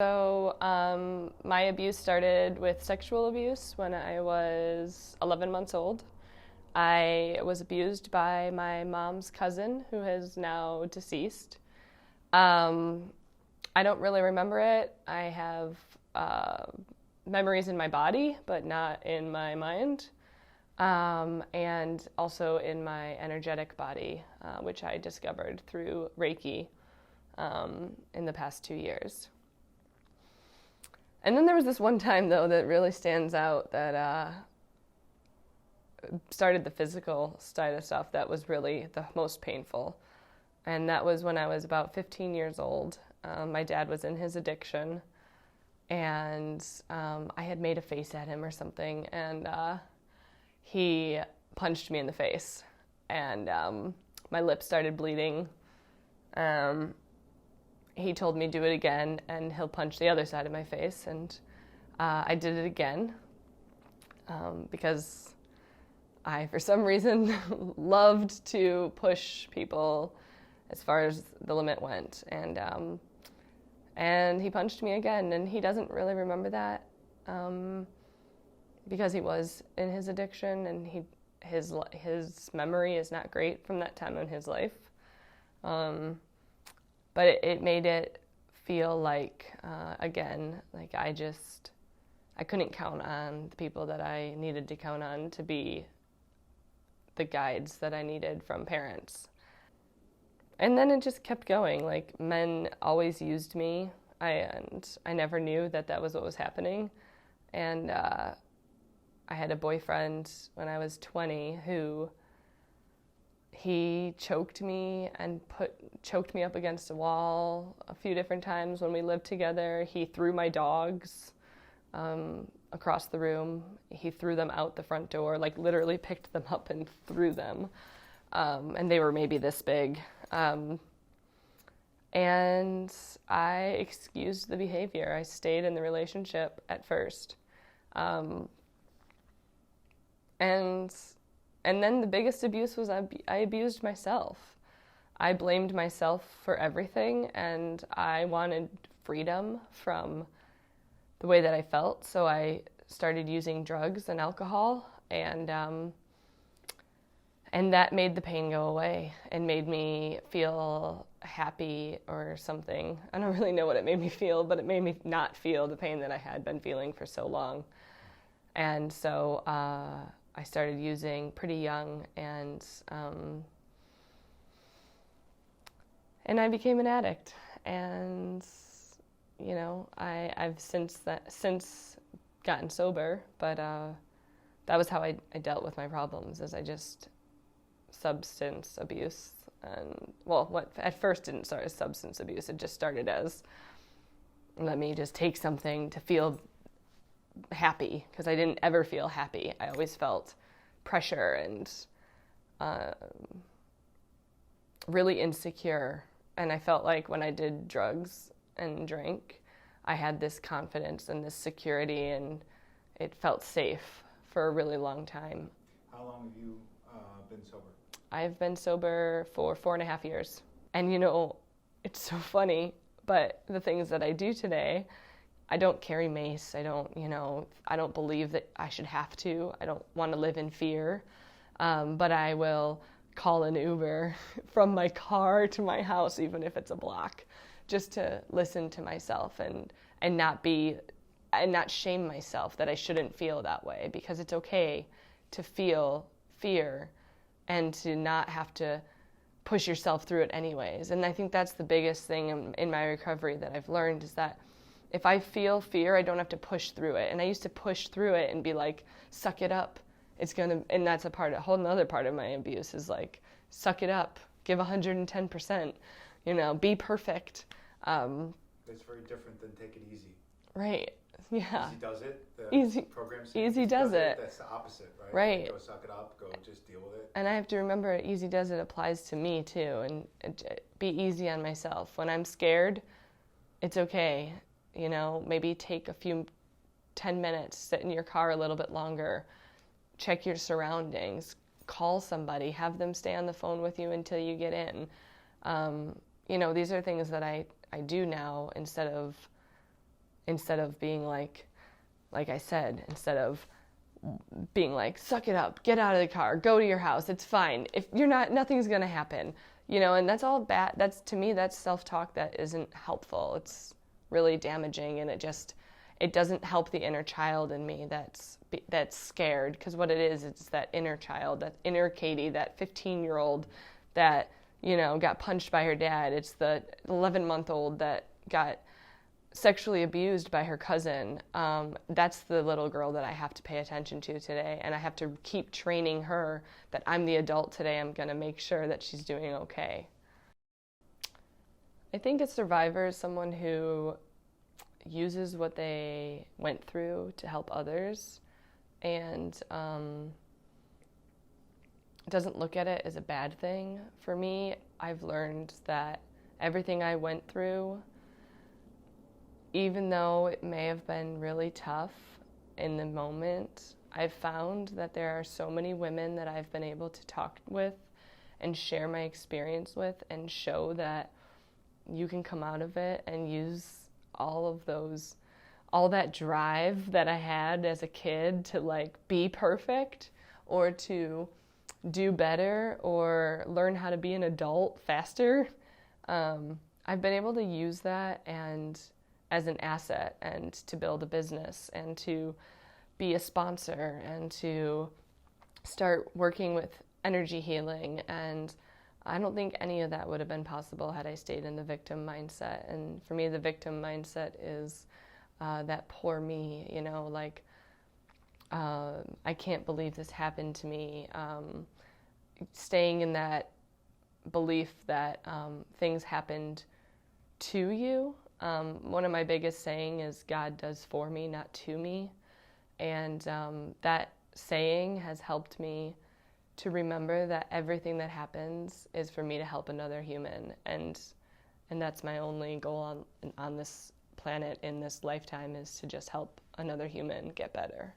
My abuse started with sexual abuse when I was 11 months old. I was abused by my mom's cousin, who is now deceased. Um, I don't really remember it. I have memories in my body, but not in my mind, and also in my energetic body, which I discovered through Reiki in the past 2 years. And then there was this one time, though, that really stands out that started the physical side of stuff that was really the most painful. And that was when I was about 15 years old. My dad was in his addiction, and I had made a face at him or something, and he punched me in the face, and my lips started bleeding. He told me do it again, and he'll punch the other side of my face, and I did it again because I, for some reason, loved to push people as far as the limit went, and he punched me again, and he doesn't really remember that because he was in his addiction, and his memory is not great from that time in his life. But it made it feel like, again, like I couldn't count on the people that I needed to count on to be the guides that I needed from parents. And then it just kept going. Like, men always used me, and I never knew that was what was happening. And I had a boyfriend when I was 20 who he choked me and choked me up against a wall a few different times when we lived together. He threw my dogs across the room. He threw them out the front door, like literally picked them up and threw them. And they were maybe this big. And I excused the behavior. I stayed in the relationship at first. And then the biggest abuse was I abused myself. I blamed myself for everything, and I wanted freedom from the way that I felt, so I started using drugs and alcohol, and that made the pain go away and made me feel happy or something. I don't really know what it made me feel, but it made me not feel the pain that I had been feeling for so long. And so I started using pretty young, and I became an addict. And you know, I've since gotten sober, but that was how I dealt with my problems. Is I just substance abuse, and what at first didn't start as substance abuse. It just started as, let me just take something to feel happy, because I didn't ever feel happy. I always felt pressure and really insecure. And I felt like when I did drugs and drank, I had this confidence and this security, and it felt safe for a really long time. How long have you been sober? I've been sober for 4.5 years. And you know, it's so funny, but the things that I do today, I don't carry mace. I don't believe that I should have to. I don't want to live in fear. But I will call an Uber from my car to my house, even if it's a block, just to listen to myself and not shame myself that I shouldn't feel that way, because it's okay to feel fear and to not have to push yourself through it anyways. And I think that's the biggest thing in my recovery that I've learned, is that if I feel fear, I don't have to push through it. And I used to push through it and be like, suck it up. And that's a whole another part of my abuse, is like, suck it up, give 110%, be perfect. It's very different than take it easy. Right, yeah. Easy does it. Easy does it. That's the opposite, right? Right. Go suck it up, go just deal with it. And I have to remember, easy does it applies to me too, and be easy on myself. When I'm scared, it's okay. Maybe take 10 minutes, sit in your car a little bit longer, check your surroundings, call somebody, have them stay on the phone with you until you get in. These are things that I do now instead of instead of being like I said, instead of being like, suck it up, get out of the car, go to your house, it's fine. If you're not, nothing's going to happen, you know, and that's all bad. That's, to me, that's self-talk that isn't helpful. It's really damaging, and it doesn't help the inner child in me that's scared, because what it is, it's that inner child, that inner Katie, that 15-year-old that, you know, got punched by her dad. It's the 11-month-old that got sexually abused by her cousin. That's the little girl that I have to pay attention to today, and I have to keep training her that I'm the adult today. I'm going to make sure that she's doing okay. I think a survivor is someone who uses what they went through to help others, and doesn't look at it as a bad thing. For me, I've learned that everything I went through, even though it may have been really tough in the moment, I've found that there are so many women that I've been able to talk with and share my experience with and show that you can come out of it and use all that drive that I had as a kid to like be perfect or to do better or learn how to be an adult faster. I've been able to use that and as an asset, and to build a business, and to be a sponsor, and to start working with energy healing. And I don't think any of that would have been possible had I stayed in the victim mindset. And for me, the victim mindset is that poor me, you know, like, I can't believe this happened to me. Staying in that belief that things happened to you. One of my biggest saying is, God does for me, not to me. And that saying has helped me to remember that everything that happens is for me to help another human. And that's my only goal on this planet in this lifetime, is to just help another human get better.